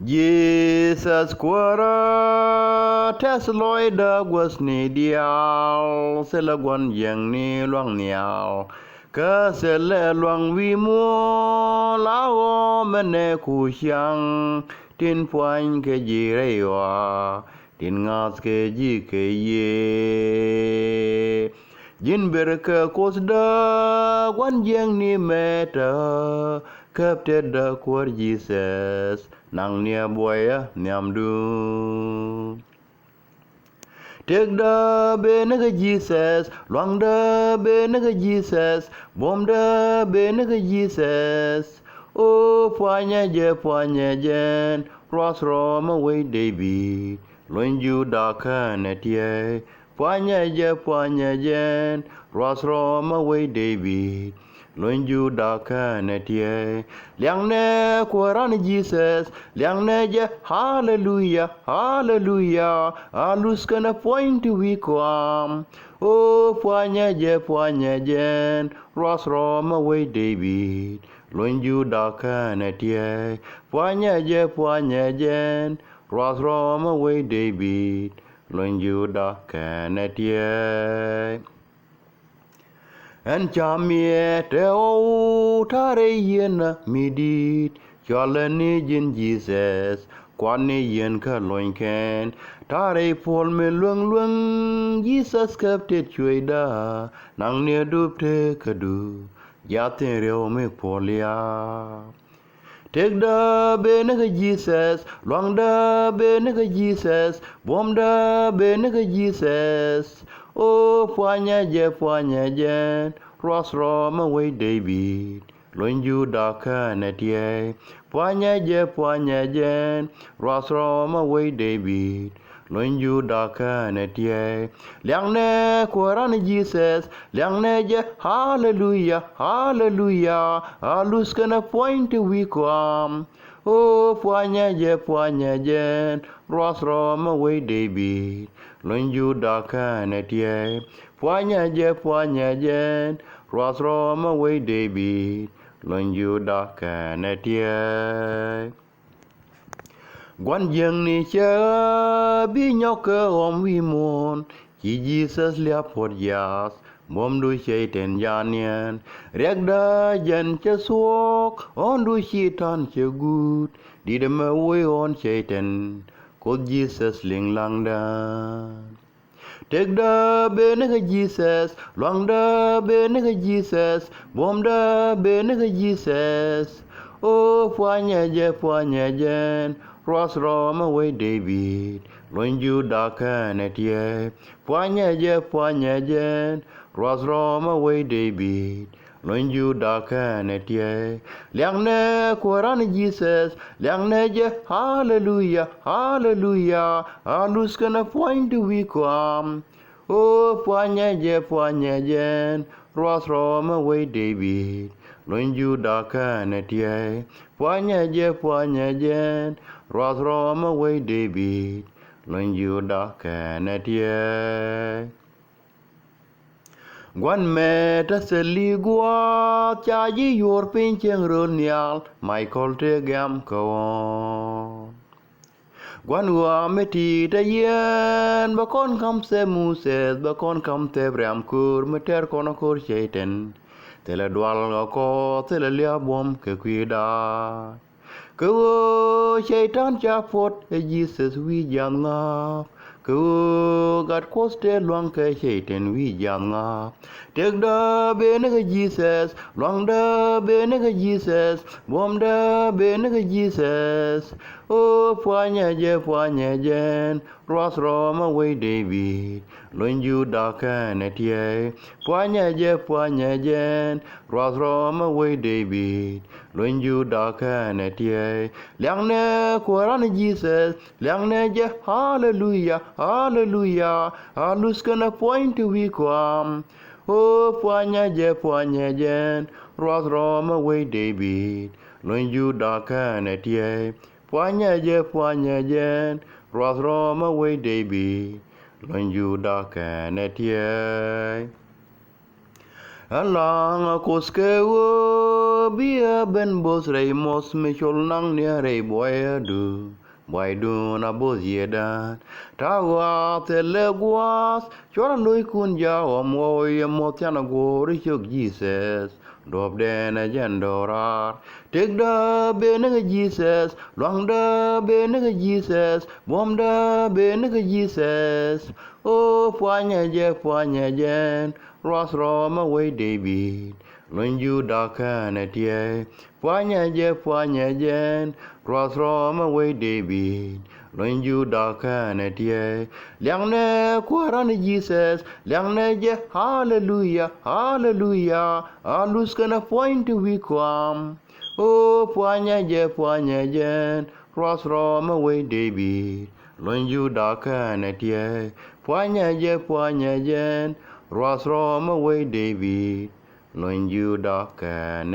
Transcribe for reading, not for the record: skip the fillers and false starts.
Jesus quara tes loida was ni dial selagwan yang ni luang nial ke sele luang wi mo lao mene ku xiang tin puan ke ji re wa tin ngas ke ji ke ye jin ber ke kos da wan yang ni meta kep te da kwar Jesus nang nia boya niam du tek da be na Jesus luang da be na Jesus bom da be na Jesus o puanya jen ros roma we David loin ju da kan tie puanya jen ros roma we David loin ju da kan tie liang ne koran Jesus liang ne je hallelujah hallelujah alus kana point we kwam o puanya jen ros roma we David loin ju da kan tie puanya jen ros roma we David loin ju da kan tie en chamie te o tare yena midit chalani jin Jesus kwani yen ka loin ken tare pol me luang Jesus kapte chuida nang ne dup te kadu yatin reo me polia Take da be na Jesus, long da be na Jesus, bom da be na Jesus. Oh, puanya jen, ros roma we David, loin ju da kana tie. Puanya jen, ros roma we David. Loin ju da kana tie liang ne koran Jesus liang ne je hallelujah hallelujah alus kana point we kwam o puanya jen ros roma we David loin ju da kana tie puanya jen ros roma we David loin ju da kana tie Quan dân ni chớ bi nhóc cơ om vi môn chỉ Jesus lia phốt yas mom đuôi chơi tên gianian rek da dân chớ suok on đuôi chi tan chớ gut đi đâm vui on chơi tên cốt Jesus linh lang da Take da be na Jesus long da be na Jesus bom da be na Jesus oh puanya jen Ros Roma we David, loin ju da kana tie. Puanya jen, Ros Roma we David, loin ju da kana tie. Liang ne koran Jesus, liang ne je hallelujah, hallelujah. Alus kana point we kwam. Oh puanya jen, Ros Roma we David, loin ju da kana tie. Puanya jen. Ros Roma we David, loin ju da kana tie. Gwan me ta seli gua cha yi yor pin cheng ron nyal Michael te gam kawon. Gwan wa me ti ta yen ba kon kam se Moses ba kon kam te bram kur me ter kono kur cheiten. Tele dwal ko tele lia bom ke kwida. Cứ Satan cha phốt Jesus vi giang ngap cứ gạt cốt te loang cái Satan vi giang ngap Take da be na Jesus loang da be na Jesus bom da be na Jesus oh puanya jen ros roma we David loin ju da kana tie puanya jen ros roma we David loin ju da kana tie liang ne koran Jesus liang ne je hallelujah hallelujah alus kana point we kwam oh puanya jen ros roma we David loin ju da kana tie puanya jen ros roma we David loin ju da kana tie Alang akos kewo bia ben bos rei mos me chol nang ne rei boy du na bos yedan ta wa te le guas chora lui kun ja o mo tiana go ri chok Jesus dob den a jendora tek da be ne Jesus long da be ne Jesus bom da be ne Jesus o poanya jen ros roma we David Lun you darken at ye, poanya jen, cross from away David. Lun you darken at ye, liang ne quaran Jesus, liang ne je, hallelujah, hallelujah, alus can a point to we come. Oh, poanya jen, cross from away David. Lun you darken at ye, poanya jen, cross from away David. Loin you dark and